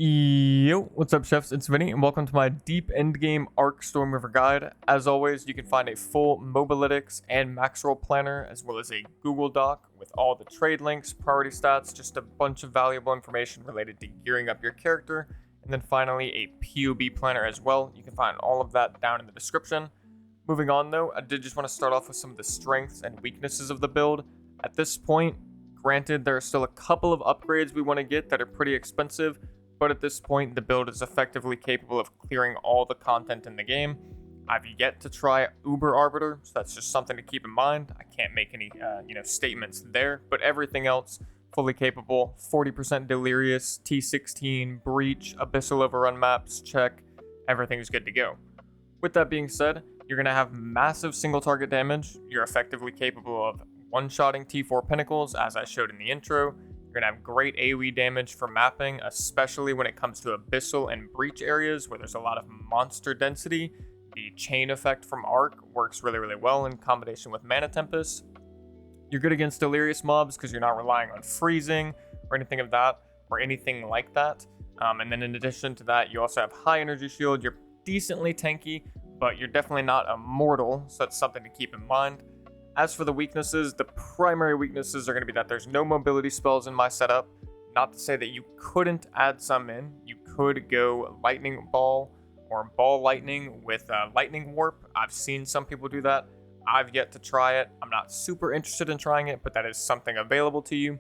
Yo, what's up, chefs? It's Vinny, and welcome to my deep endgame arc Stormweaver guide. As always, you can find a full mobalytics and max roll planner, as well as a Google Doc with all the trade links, priority stats, just a bunch of valuable information related to gearing up your character, and then finally a POE planner as well. You can find all of that down in the description. Moving on though, I did just want to start off with some of the strengths and weaknesses of the build. At this point, granted, there are still a couple of upgrades we want to get that are pretty expensive, but at this point, the build is effectively capable of clearing all the content in the game. I've yet to try Uber Arbiter, so that's just something to keep in mind. I can't make any, statements there, but everything else fully capable. 40% Delirious, T16, Breach, Abyssal Overrun maps, check. Everything's good to go. With that being said, you're gonna have massive single target damage. You're effectively capable of one-shotting T4 Pinnacles, as I showed in the intro. You're going to have great AoE damage for mapping, especially when it comes to Abyssal and Breach areas where there's a lot of monster density. The chain effect from Arc works really, really well in combination with Mana Tempest. You're good against Delirious mobs because you're not relying on freezing or anything of that, or anything like that. And then in addition to that, you also have high energy shield. You're decently tanky, but you're definitely not immortal, so that's something to keep in mind. As for the weaknesses, the primary weaknesses are going to be that there's no mobility spells in my setup. Not to say that you couldn't add some in. You could go Lightning Ball or Ball Lightning with Lightning Warp. I've seen some people do that. I've yet to try it. I'm not super interested in trying it, but that is something available to you.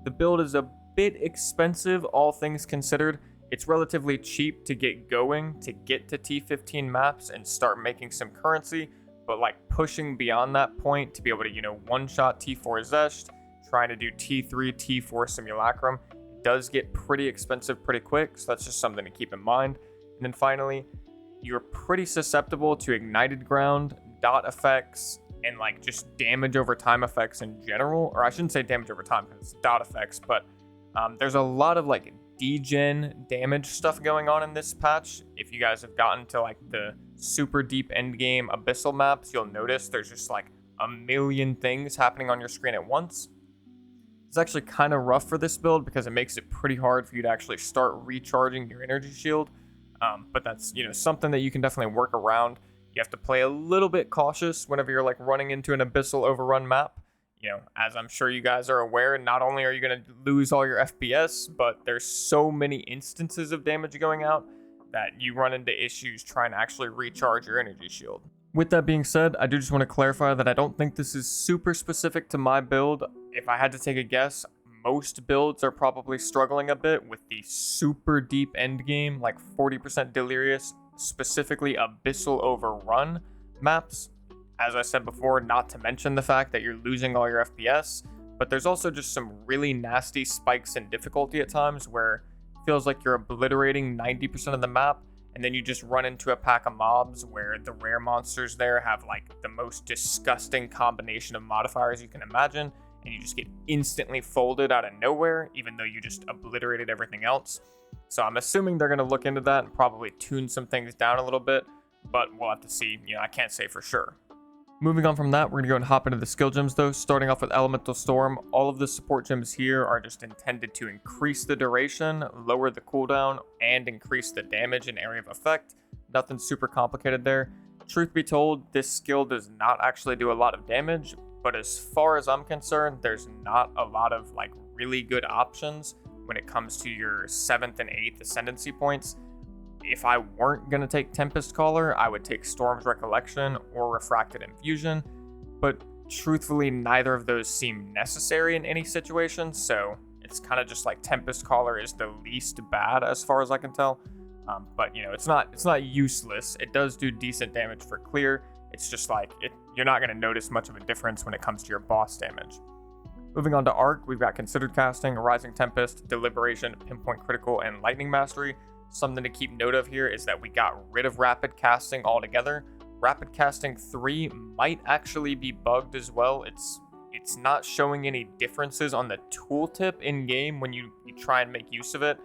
The build is a bit expensive, all things considered. It's relatively cheap to get going, to get to T15 maps and start making some currency. But like pushing beyond that point to be able to, one-shot T4 Zesht, trying to do T3, T4 Simulacrum, it does get pretty expensive pretty quick, so that's just something to keep in mind. And then finally, you're pretty susceptible to Ignited Ground, dot effects, and like just damage over time effects in general. Or I shouldn't say damage over time because it's dot effects, but there's a lot of like degen damage stuff going on in this patch. If you guys have gotten to like the super deep endgame abyssal maps, you'll notice there's just like a million things happening on your screen at once. It's actually kind of rough for this build because it makes it pretty hard for you to actually start recharging your energy shield. But that's something that you can definitely work around. You have to play a little bit cautious whenever you're like running into an abyssal overrun map. As I'm sure you guys are aware, not only are you going to lose all your FPS, but there's so many instances of damage going out that you run into issues trying to actually recharge your energy shield. With that being said, I do just want to clarify that I don't think this is super specific to my build. If I had to take a guess, most builds are probably struggling a bit with the super deep endgame, like 40% Delirious, specifically Abyssal Overrun maps. As I said before, not to mention the fact that you're losing all your FPS, but there's also just some really nasty spikes in difficulty at times where it feels like you're obliterating 90% of the map, and then you just run into a pack of mobs where the rare monsters there have like the most disgusting combination of modifiers you can imagine, and you just get instantly folded out of nowhere, even though you just obliterated everything else. So I'm assuming they're going to look into that and probably tune some things down a little bit, but we'll have to see. I can't say for sure. Moving on from that, we're going to go and hop into the skill gems though, starting off with Elemental Storm. All of the support gems here are just intended to increase the duration, lower the cooldown, and increase the damage and area of effect. Nothing super complicated there. Truth be told, this skill does not actually do a lot of damage, but as far as I'm concerned, there's not a lot of like really good options when it comes to your 7th and 8th Ascendancy points. If I weren't going to take Tempest Caller, I would take Storm's Recollection or Refracted Infusion, but truthfully, neither of those seem necessary in any situation, so it's kind of just like Tempest Caller is the least bad as far as I can tell. But it's not useless. It does do decent damage for clear. It's just like you're not going to notice much of a difference when it comes to your boss damage. Moving on to Arc, we've got Considered Casting, Rising Tempest, Deliberation, Pinpoint Critical, and Lightning Mastery. Something to keep note of here is that we got rid of Rapid Casting altogether. Rapid Casting 3 might actually be bugged as well. It's not showing any differences on the tooltip in-game when you try and make use of it.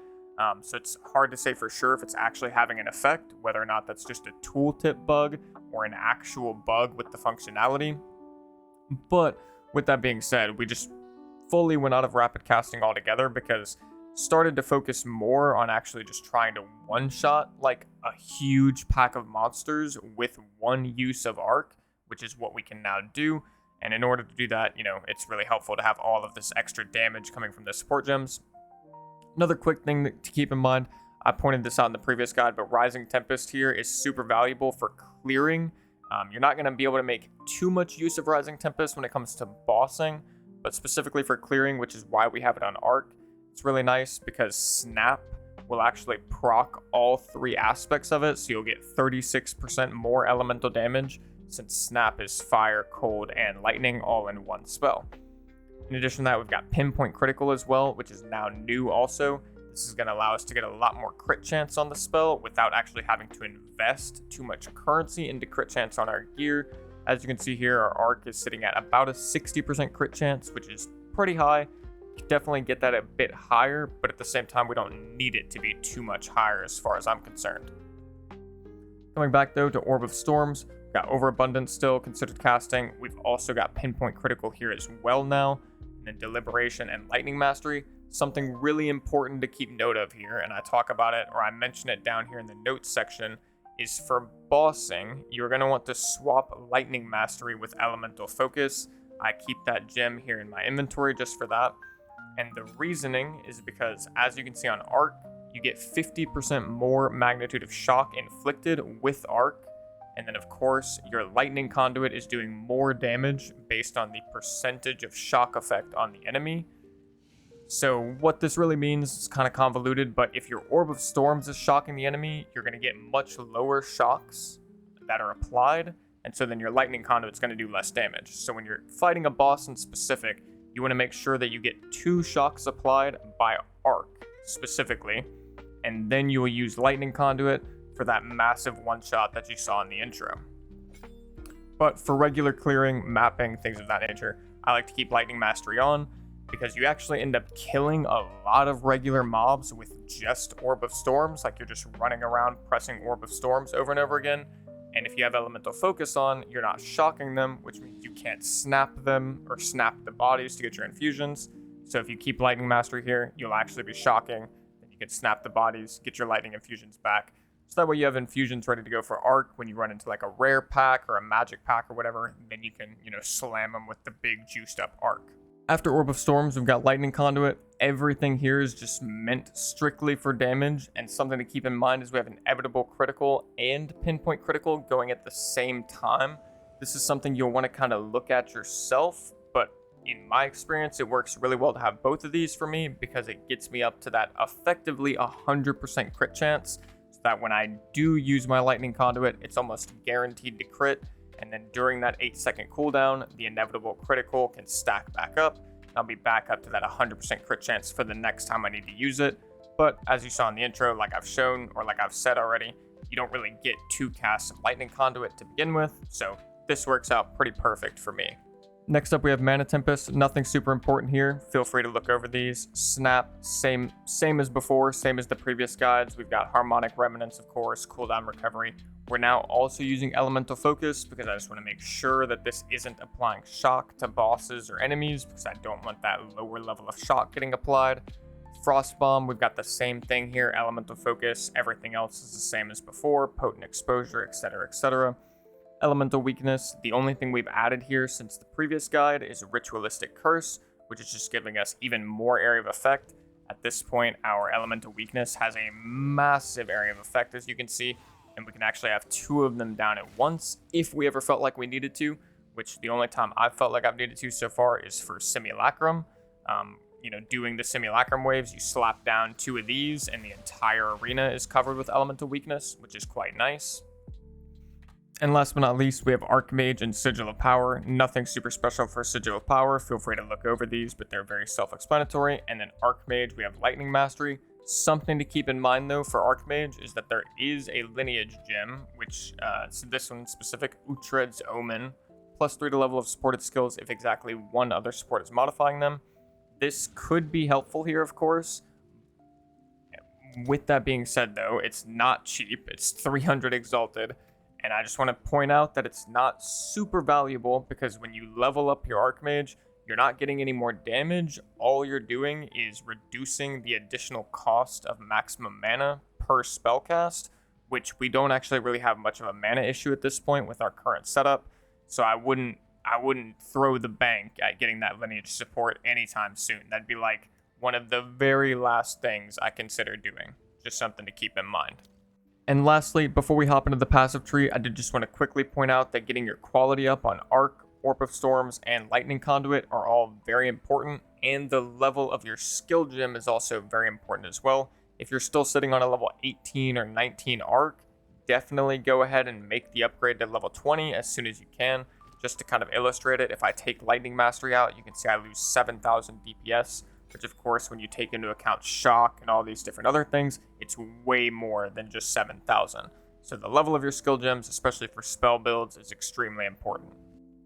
So it's hard to say for sure if it's actually having an effect, whether or not that's just a tooltip bug or an actual bug with the functionality. But with that being said, we just fully went out of Rapid Casting altogether because started to focus more on actually just trying to one-shot like a huge pack of monsters with one use of arc, which is what we can now do. And in order to do that, it's really helpful to have all of this extra damage coming from the support gems. Another quick thing to keep in mind, I pointed this out in the previous guide, but Rising Tempest here is super valuable for clearing. You're not going to be able to make too much use of Rising Tempest when it comes to bossing, but specifically for clearing, which is why we have it on arc. It's really nice because Snap will actually proc all 3 aspects of it, so you'll get 36% more elemental damage since Snap is fire, cold, and lightning all in one spell. In addition to that, we've got Pinpoint Critical as well, which is now new also. This is going to allow us to get a lot more crit chance on the spell without actually having to invest too much currency into crit chance on our gear. As you can see here, our arc is sitting at about a 60% crit chance, which is pretty high. Definitely get that a bit higher, but at the same time we don't need it to be too much higher as far as I'm concerned. Coming back though to Orb of Storms, we've got Overabundance still considered casting. We've also got Pinpoint Critical here as well now, and then Deliberation and Lightning Mastery. Something really important to keep note of here, and I talk about it or I mention it down here in the notes section, is for bossing, you're going to want to swap Lightning Mastery with Elemental Focus. I keep that gem here in my inventory just for that. And the reasoning is because, as you can see on Arc, you get 50% more magnitude of shock inflicted with Arc. And then, of course, your Lightning Conduit is doing more damage based on the percentage of shock effect on the enemy. So what this really means is kind of convoluted, but if your Orb of Storms is shocking the enemy, you're going to get much lower shocks that are applied. And so then your Lightning Conduit is going to do less damage. So when you're fighting a boss in specific, you want to make sure that you get 2 shocks applied by arc specifically, and then you will use Lightning Conduit for that massive one-shot that you saw in the intro. But for regular clearing, mapping, things of that nature, I like to keep Lightning Mastery on because you actually end up killing a lot of regular mobs with just Orb of Storms, like you're just running around pressing Orb of Storms over and over again. And if you have Elemental Focus on, you're not shocking them, which means you can't snap them or snap the bodies to get your infusions. So if you keep Lightning Mastery here, you'll actually be shocking. Then you can snap the bodies, get your lightning infusions back. So that way you have infusions ready to go for arc when you run into like a rare pack or a magic pack or whatever. Then you can, slam them with the big juiced up arc. After Orb of Storms, we've got Lightning Conduit. Everything here is just meant strictly for damage, and something to keep in mind is we have an Inevitable Critical and Pinpoint Critical going at the same time. This is something you'll want to kind of look at yourself, but in my experience, it works really well to have both of these for me because it gets me up to that effectively 100% crit chance, so that when I do use my Lightning Conduit, it's almost guaranteed to crit. And then during that 8-second cooldown, the Inevitable Critical can stack back up. I'll be back up to that 100% crit chance for the next time I need to use it. But as you saw in the intro, like I've shown, or like I've said already, you don't really get 2 casts of Lightning Conduit to begin with, so this works out pretty perfect for me. Next up, we have Mana Tempest. Nothing super important here. Feel free to look over these. Snap, same as before, same as the previous guides. We've got Harmonic Remnants, of course, cooldown recovery. We're now also using Elemental Focus because I just want to make sure that this isn't applying shock to bosses or enemies because I don't want that lower level of shock getting applied. Frost Bomb, we've got the same thing here, Elemental Focus. Everything else is the same as before, Potent Exposure, etc., etc. Elemental Weakness, the only thing we've added here since the previous guide is Ritualistic Curse, which is just giving us even more area of effect. At this point, our Elemental Weakness has a massive area of effect, as you can see, and we can actually have 2 of them down at once if we ever felt like we needed to, which the only time I've felt like I've needed to so far is for Simulacrum. Doing the Simulacrum waves, you slap down 2 of these and the entire arena is covered with Elemental Weakness, which is quite nice. And last but not least, we have Archmage and Sigil of Power. Nothing super special for Sigil of Power. Feel free to look over these, but they're very self-explanatory. And then Archmage, we have Lightning Mastery. Something to keep in mind, though, for Archmage is that there is a Lineage gem, which, so this one specific, Uhtred's Omen, +3 to level of supported skills if exactly 1 other support is modifying them. This could be helpful here, of course. With that being said, though, it's not cheap. It's 300 Exalted. And I just want to point out that it's not super valuable because when you level up your Archmage, you're not getting any more damage. All you're doing is reducing the additional cost of maximum mana per spellcast, which we don't actually really have much of a mana issue at this point with our current setup. So I wouldn't throw the bank at getting that lineage support anytime soon. That'd be like one of the very last things I consider doing. Just something to keep in mind. And lastly, before we hop into the passive tree, I did just want to quickly point out that getting your quality up on Arc, Orb of Storms, and Lightning Conduit are all very important, and the level of your skill gem is also very important as well. If you're still sitting on a level 18 or 19 Arc, definitely go ahead and make the upgrade to level 20 as soon as you can. Just to kind of illustrate it, if I take Lightning Mastery out, you can see I lose 7,000 DPS, which of course, when you take into account shock and all these different other things, it's way more than just 7,000. So the level of your skill gems, especially for spell builds, is extremely important.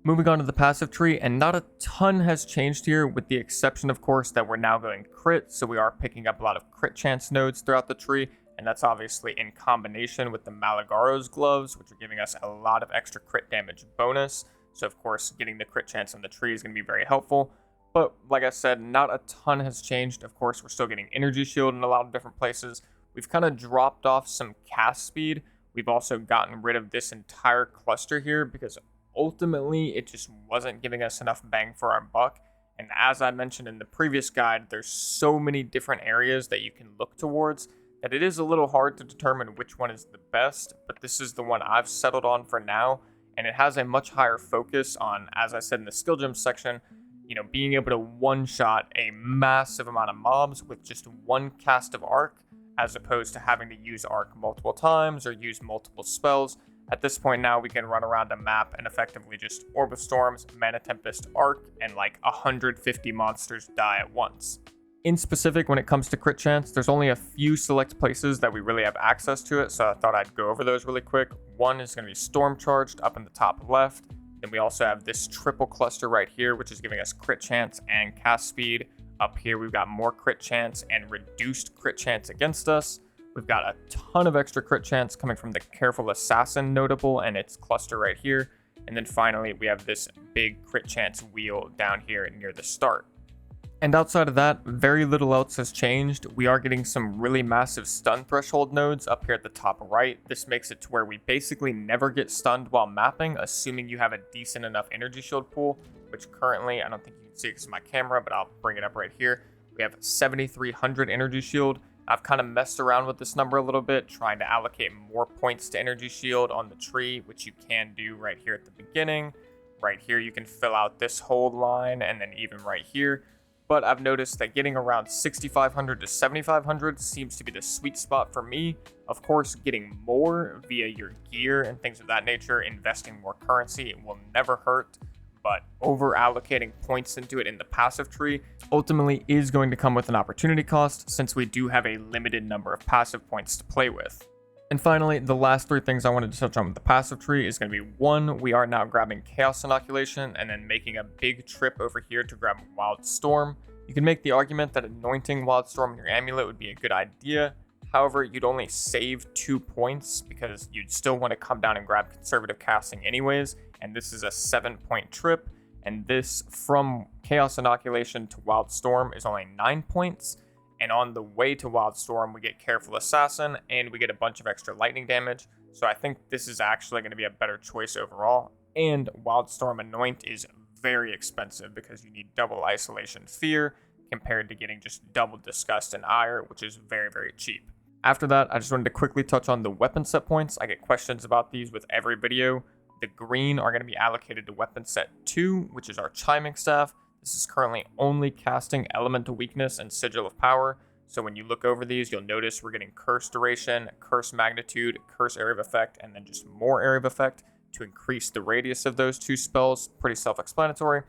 Moving on to the passive tree, and not a ton has changed here, with the exception, of course, that we're now going crit, so we are picking up a lot of crit chance nodes throughout the tree, and that's obviously in combination with the Malagaro's gloves, which are giving us a lot of extra crit damage bonus. So of course, getting the crit chance on the tree is going to be very helpful. But like I said, not a ton has changed. Of course, we're still getting energy shield in a lot of different places. We've kind of dropped off some cast speed. We've also gotten rid of this entire cluster here because ultimately it just wasn't giving us enough bang for our buck. And as I mentioned in the previous guide, there's so many different areas that you can look towards that it is a little hard to determine which one is the best, but this is the one I've settled on for now. And it has a much higher focus on, as I said in the skill gem section, being able to one-shot a massive amount of mobs with just one cast of Arc, as opposed to having to use Arc multiple times or use multiple spells. At this point now, we can run around a map and effectively just Orb of Storms, Mana Tempest, Arc, and like 150 monsters die at once. In specific, when it comes to crit chance, there's only a few select places that we really have access to it, so I thought I'd go over those really quick. One is going to be Storm Charged up in the top left. Then we also have this triple cluster right here, which is giving us crit chance and cast speed. Up here, we've got more crit chance and reduced crit chance against us. We've got a ton of extra crit chance coming from the Careful Assassin notable and its cluster right here. And then finally, we have this big crit chance wheel down here near the start. And outside of that, very little else has changed. We are getting some really massive stun threshold nodes up here at the top right. This makes it to where we basically never get stunned while mapping, assuming you have a decent enough energy shield pool, which currently, I don't think you can see it because of my camera, but I'll bring it up right here. We have 7,300 energy shield. I've kind of messed around with this number a little bit, trying to allocate more points to energy shield on the tree, which you can do right here at the beginning. Right here, you can fill out this whole line, and then even right here. But I've noticed that getting around 6,500 to 7,500 seems to be the sweet spot for me. Of course, getting more via your gear and things of that nature, investing more currency, it will never hurt. But over allocating points into it in the passive tree ultimately is going to come with an opportunity cost, since we do have a limited number of passive points to play with. And finally, the last three things I wanted to touch on with the passive tree is going to be, one, we are now grabbing Chaos Inoculation and then making a big trip over here to grab Wild Storm. You can make the argument that anointing Wild Storm in your amulet would be a good idea. However, you'd only save 2 points because you'd still want to come down and grab Conservative Casting anyways, and this is a 7-point trip, and this from Chaos Inoculation to Wild Storm is only 9 points. And on the way to Wild Storm, we get Careful Assassin, and we get a bunch of extra lightning damage. So I think this is actually going to be a better choice overall. And Wild Storm Anoint is very expensive because you need double Isolation Fear compared to getting just double Disgust and Ire, which is very, very cheap. After that, I just wanted to quickly touch on the weapon set points. I get questions about these with every video. The green are going to be allocated to weapon set 2, which is our Chiming Staff. This is currently only casting Elemental Weakness and Sigil of Power. So when you look over these, you'll notice we're getting Curse Duration, Curse Magnitude, Curse Area of Effect, and then just more Area of Effect to increase the radius of those two spells. Pretty self-explanatory.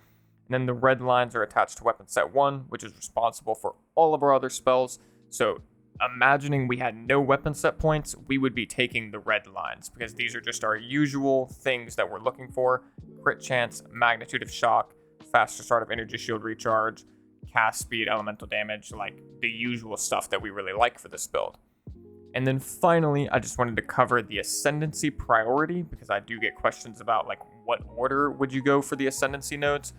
And then the red lines are attached to weapon set 1, which is responsible for all of our other spells. So imagining we had no weapon set points, we would be taking the red lines because these are just our usual things that we're looking for. Crit chance, magnitude of shock, faster start of energy shield recharge, cast speed, elemental damage, like the usual stuff that we really like for this build. And then finally, I just wanted to cover the Ascendancy priority because I do get questions about like what order would you go for the Ascendancy nodes.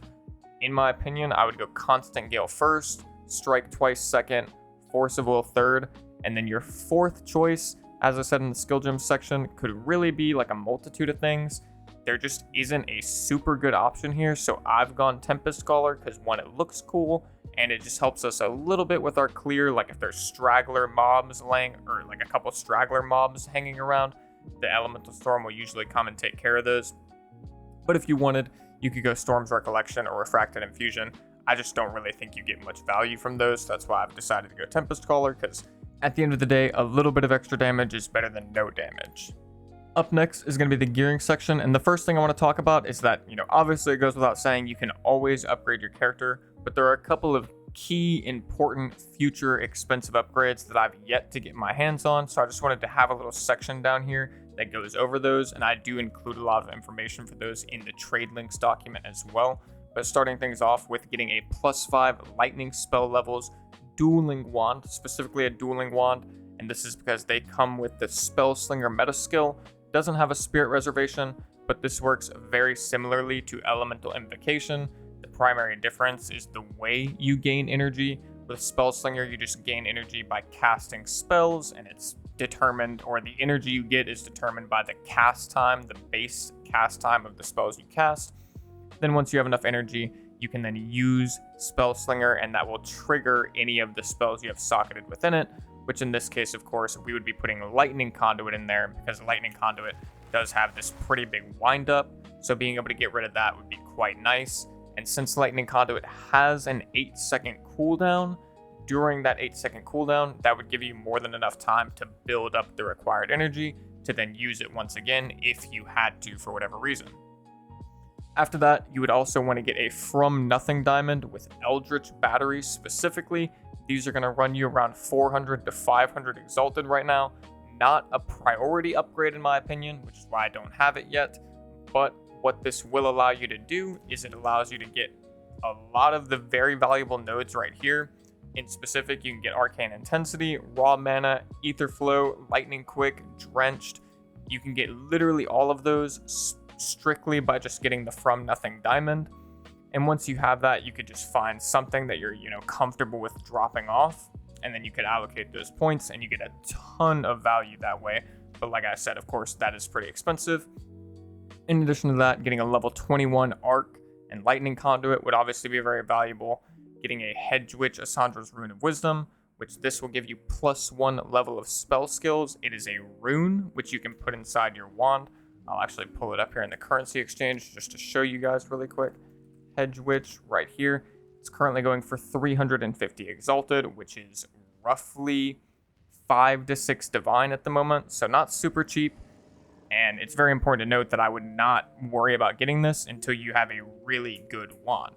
in my opinion, I would go Constant Gale first, Strike twice second, Force of Will third, and then your fourth choice, as I said in the skill gem section, could really be like a multitude of things. There just isn't a super good option here, so I've gone Tempest Scholar because one, it looks cool, and it just helps us a little bit with our clear, like if there's straggler mobs laying, or like a couple straggler mobs hanging around, the Elemental Storm will usually come and take care of those. But if you wanted, you could go Storm's Recollection or Refracted Infusion. I just don't really think you get much value from those. That's why I've decided to go Tempest Caller, because at the end of the day, a little bit of extra damage is better than no damage. Up next is going to be the gearing section, and the first thing I want to talk about is that, obviously it goes without saying you can always upgrade your character, but there are a couple of key, important, future expensive upgrades that I've yet to get my hands on, so I just wanted to have a little section down here that goes over those, and I do include a lot of information for those in the trade links document as well. But starting things off with getting a +5 lightning spell levels dueling wand, specifically a dueling wand, and this is because they come with the Spellslinger meta skill. Doesn't have a spirit reservation, but this works very similarly to Elemental Invocation. The primary difference is the way you gain energy. With Spellslinger, you just gain energy by casting spells, and it's determined, or the energy you get is determined by the cast time, the base cast time of the spells you cast. Then once you have enough energy, you can then use Spellslinger, and that will trigger any of the spells you have socketed within it, which in this case, of course, we would be putting Lightning Conduit in there, because Lightning Conduit does have this pretty big wind up, so being able to get rid of that would be quite nice. And since Lightning Conduit has an 8-second cooldown, during that 8-second cooldown, that would give you more than enough time to build up the required energy to then use it once again if you had to for whatever reason. After that, you would also want to get a From Nothing Diamond with Eldritch Batteries specifically. These are going to run you around 400 to 500 Exalted right now. Not a priority upgrade in my opinion, which is why I don't have it yet. But what this will allow you to do is it allows you to get a lot of the very valuable nodes right here. In specific, you can get Arcane Intensity, Raw Mana, Ether Flow, Lightning Quick, Drenched. You can get literally all of those strictly by just getting the From Nothing Diamond. And once you have that, you could just find something that you're, comfortable with dropping off, and then you could allocate those points and you get a ton of value that way. But like I said, of course, that is pretty expensive. In addition to that, getting a level 21 Arc and Lightning Conduit would obviously be very valuable. Getting a Hedge Witch Assandra's Rune of Wisdom, which this will give you +1 level of spell skills. It is a rune, which you can put inside your wand. I'll actually pull it up here in the currency exchange just to show you guys really quick. Hedge Witch right here. It's currently going for 350 Exalted, which is roughly 5 to 6 Divine at the moment, so not super cheap. And it's very important to note that I would not worry about getting this until you have a really good wand.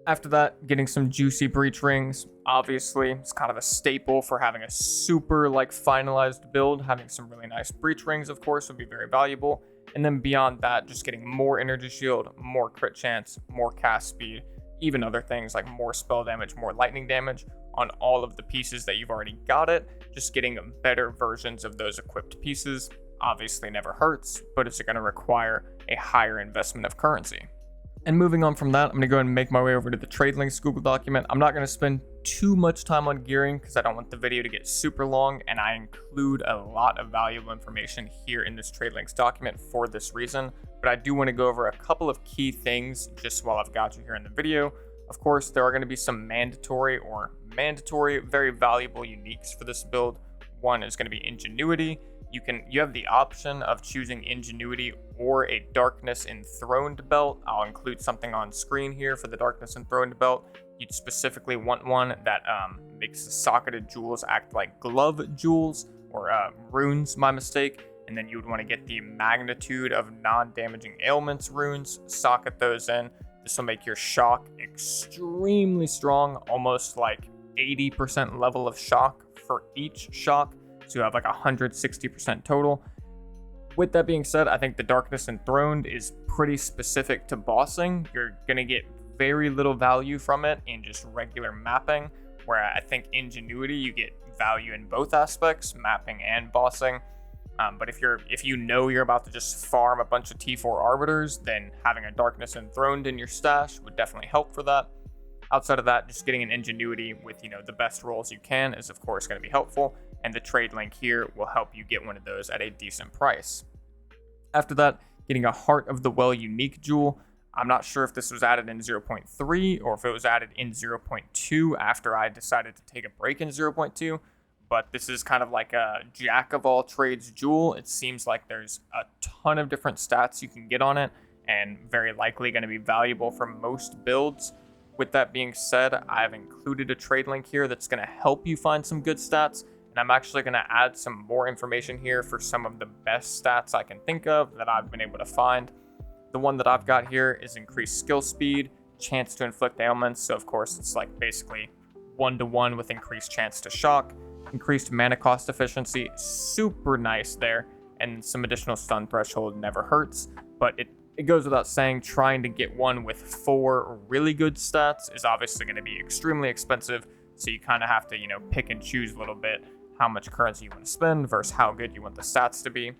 After that, getting some juicy breach rings. Obviously, it's kind of a staple for having a super finalized build. Having some really nice breach rings, of course, would be very valuable. And then beyond that, just getting more energy shield, more crit chance, more cast speed, even other things like more spell damage, more lightning damage on all of the pieces that you've already got it. Just getting better versions of those equipped pieces obviously never hurts, but it's going to require a higher investment of currency. And moving on from that, I'm going to go ahead and make my way over to the trade links Google document. I'm not going to spend too much time on gearing because I don't want the video to get super long, and I include a lot of valuable information here in this trade links document for this reason. But I do want to go over a couple of key things just while I've got you here in the video. Of course, there are going to be some mandatory, very valuable uniques for this build. One is going to be Ingenuity. You have the option of choosing Ingenuity or a Darkness Enthroned belt. I'll include something on screen here for the Darkness Enthroned belt. You'd specifically want one that makes the socketed jewels act like glove jewels, or runes, my mistake. And then you would want to get the Magnitude of Non-Damaging Ailments runes, socket those in. This will make your shock extremely strong, almost like 80% level of shock for each shock. So you have like 160% total. With that being said, I think the Darkness Enthroned is pretty specific to bossing. You're going to get very little value from it in just regular mapping, where I think Ingenuity, you get value in both aspects, mapping and bossing. But if you know you're about to just farm a bunch of T4 Arbiters, then having a Darkness Enthroned in your stash would definitely help for that. Outside of that, just getting an Ingenuity with, the best rolls you can is, of course, going to be helpful, and the trade link here will help you get one of those at a decent price. After that, getting a Heart of the Well unique jewel. I'm not sure if this was added in 0.3 or if it was added in 0.2 after I decided to take a break in 0.2, but this is kind of like a jack of all trades jewel. It seems like there's a ton of different stats you can get on it, and very likely going to be valuable for most builds. With that being said, I've included a trade link here that's going to help you find some good stats, and I'm actually going to add some more information here for some of the best stats I can think of that I've been able to find. The one that I've got here is increased skill speed, chance to inflict ailments, so of course it's like basically 1-to-1 with increased chance to shock, increased mana cost efficiency, super nice there, and some additional stun threshold never hurts, but it goes without saying, trying to get one with 4 really good stats is obviously going to be extremely expensive, so you kind of have to, pick and choose a little bit how much currency you want to spend versus how good you want the stats to be.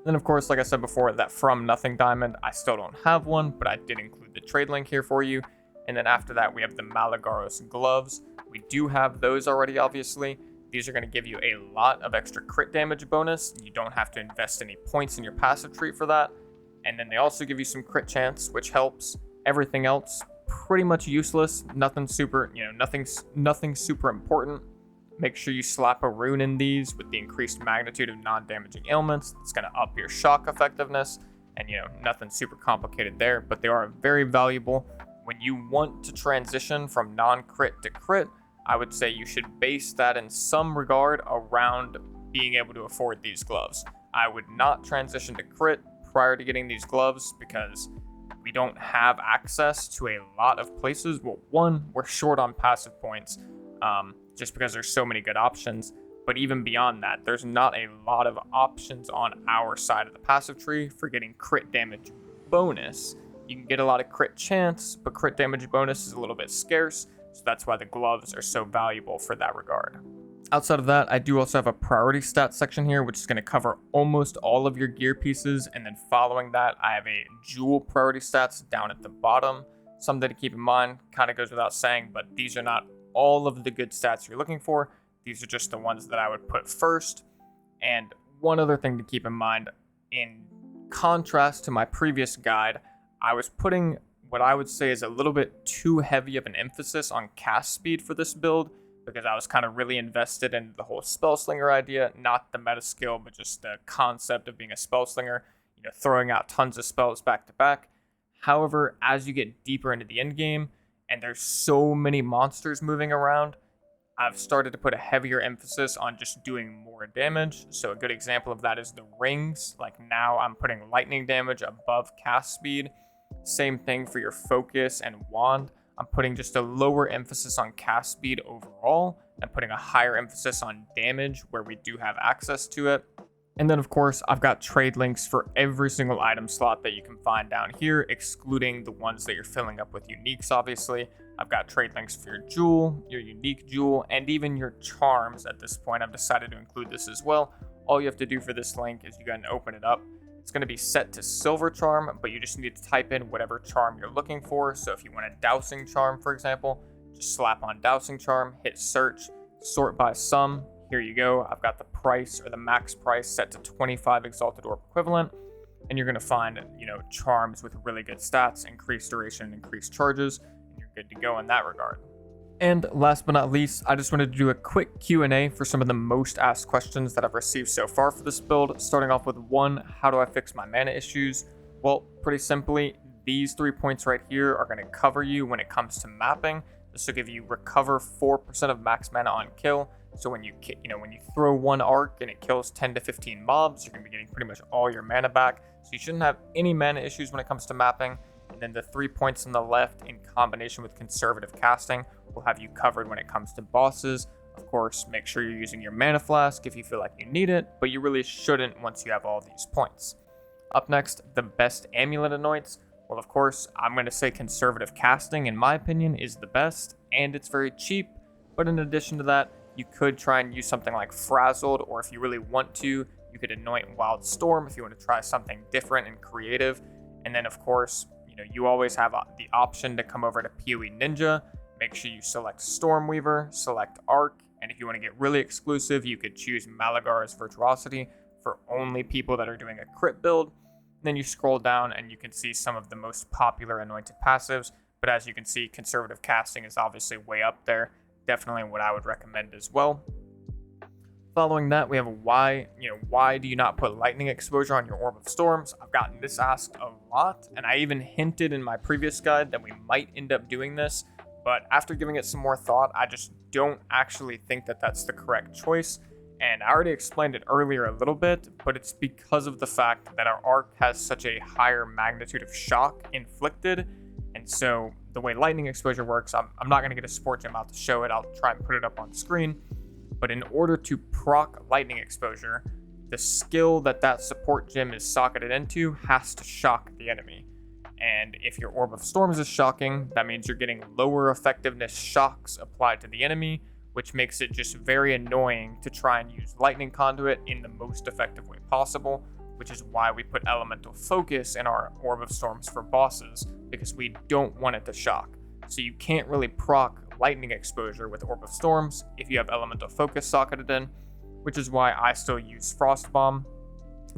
Then, of course, like I said before, that From Nothing diamond, I still don't have one, but I did include the trade link here for you. And then after that, we have the Malagaros gloves. We do have those already, obviously. These are going to give you a lot of extra crit damage bonus. You don't have to invest any points in your passive tree for that. And then they also give you some crit chance, which helps. Everything else, pretty much useless. Nothing super, nothing super important. Make sure you slap a rune in these with the increased magnitude of non-damaging ailments. It's going to up your shock effectiveness, and nothing super complicated there, but they are very valuable. When you want to transition from non-crit to crit, I would say you should base that in some regard around being able to afford these gloves. I would not transition to crit prior to getting these gloves because we don't have access to a lot of places. Well, one, we're short on passive points, just because there's so many good options. But even beyond that, there's not a lot of options on our side of the passive tree for getting crit damage bonus. You can get a lot of crit chance, but crit damage bonus is a little bit scarce, so that's why the gloves are so valuable for that regard. Outside of that, I do also have a priority stats section here, which is going to cover almost all of your gear pieces, and then following that, I have a jewel priority stats down at the bottom. Something to keep in mind, kind of goes without saying, but these are not all of the good stats you're looking for. These are just the ones that I would put first. And one other thing to keep in mind, in contrast to my previous guide, I was putting what I would say is a little bit too heavy of an emphasis on cast speed for this build, because I was kind of really invested in the whole spell slinger idea, not the meta skill, but just the concept of being a spell slinger, throwing out tons of spells back to back. However, as you get deeper into the end game, and there's so many monsters moving around, I've started to put a heavier emphasis on just doing more damage. So a good example of that is the rings. Like now I'm putting lightning damage above cast speed. Same thing for your focus and wand. I'm putting just a lower emphasis on cast speed overall and putting a higher emphasis on damage where we do have access to it. And then, of course, I've got trade links for every single item slot that you can find down here, excluding the ones that you're filling up with uniques, obviously. I've got trade links for your jewel, your unique jewel, and even your charms. At this point, I've decided to include this as well. All you have to do for this link is you go and open it up. It's going to be set to silver charm, but you just need to type in whatever charm you're looking for. So if you want a dowsing charm, for example, just slap on dowsing charm, hit search, sort by sum. Here you go. I've got the price or the max price set to 25 Exalted Orb equivalent. And you're going to find, charms with really good stats, increased duration, increased charges, and you're good to go in that regard. And last but not least, I just wanted to do a quick Q&A for some of the most asked questions that I've received so far for this build. Starting off with one, how do I fix my mana issues? Well, pretty simply, these 3 points right here are going to cover you when it comes to mapping. This will give you recover 4% of max mana on kill. So when you throw one arc and it kills 10 to 15 mobs, you're going to be getting pretty much all your mana back. So you shouldn't have any mana issues when it comes to mapping. And then the 3 points on the left in combination with conservative casting will have you covered when it comes to bosses. Of course, make sure you're using your mana flask if you feel like you need it, but you really shouldn't once you have all these points. Up next, the best amulet anoints. Well, of course, I'm going to say conservative casting, in my opinion, is the best, and it's very cheap. But in addition to that, you could try and use something like Frazzled, or if you really want to, you You could anoint Wild Storm if you want to try something different and creative. And then, of course, you always have the option to come over to POE Ninja. Make sure you select Stormweaver, select Arc, and if you want to get really exclusive, you could choose Malagar's Virtuosity for only people that are doing a crit build. Then you scroll down and you can see some of the most popular anointed passives, but as you can see, conservative casting is obviously way up there. Definitely what I would recommend as well. Following that, we have why do you not put lightning exposure on your Orb of Storms? I've gotten this asked a lot, and I even hinted in my previous guide that we might end up doing this, but after giving it some more thought, I just don't actually think that that's the correct choice. And I already explained it earlier a little bit, but it's because of the fact that our arc has such a higher magnitude of shock inflicted. And so the way lightning exposure works, I'm not going to get a support gem out to show it. I'll try and put it up on screen. But in order to proc lightning exposure, the skill that support gem is socketed into has to shock the enemy. And if your Orb of Storms is shocking, that means you're getting lower effectiveness shocks applied to the enemy, which makes it just very annoying to try and use Lightning Conduit in the most effective way possible, which is why we put Elemental Focus in our Orb of Storms for bosses, because we don't want it to shock. So you can't really proc lightning exposure with Orb of Storms if you have Elemental Focus socketed in, which is why I still use Frost Bomb.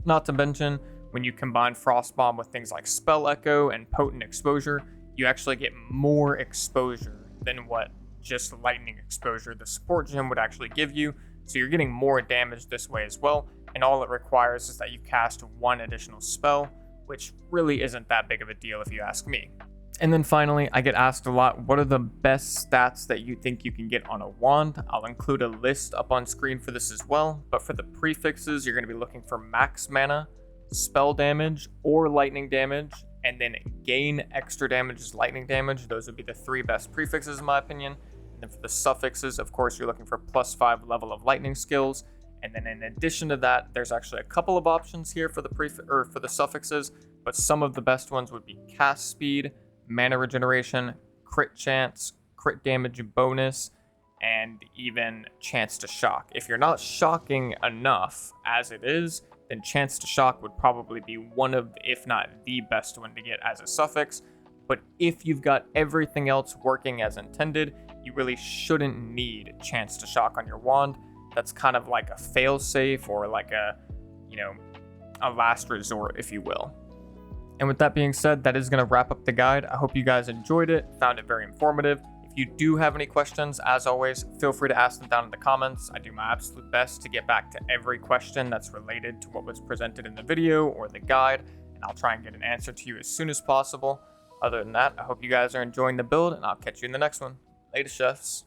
Not to mention, when you combine Frost Bomb with things like Spell Echo and Potent Exposure, you actually get more exposure than what just lightning exposure the support gem would actually give you. So you're getting more damage this way as well, and all it requires is that you cast one additional spell, which really isn't that big of a deal if you ask me. And then finally, I get asked a lot, what are the best stats that you think you can get on a wand? I'll include a list up on screen for this as well, but for the prefixes, you're going to be looking for max mana, spell damage, or lightning damage, and then gain extra damage as lightning damage. Those would be the three best prefixes in my opinion. And then for the suffixes, of course, you're looking for +5 level of lightning skills. And then in addition to that, there's actually a couple of options here for the for the suffixes, but some of the best ones would be cast speed, mana regeneration, crit chance, crit damage bonus, and even chance to shock. If you're not shocking enough as it is, then chance to shock would probably be one of, if not the best one to get as a suffix. But if you've got everything else working as intended, you really shouldn't need chance to shock on your wand. That's kind of like a fail-safe or like a last resort, if you will. And with that being said, that is going to wrap up the guide. I hope you guys enjoyed it, found it very informative. If you do have any questions, as always, feel free to ask them down in the comments. I do my absolute best to get back to every question that's related to what was presented in the video or the guide, and I'll try and get an answer to you as soon as possible. Other than that, I hope you guys are enjoying the build, and I'll catch you in the next one. Later, chefs.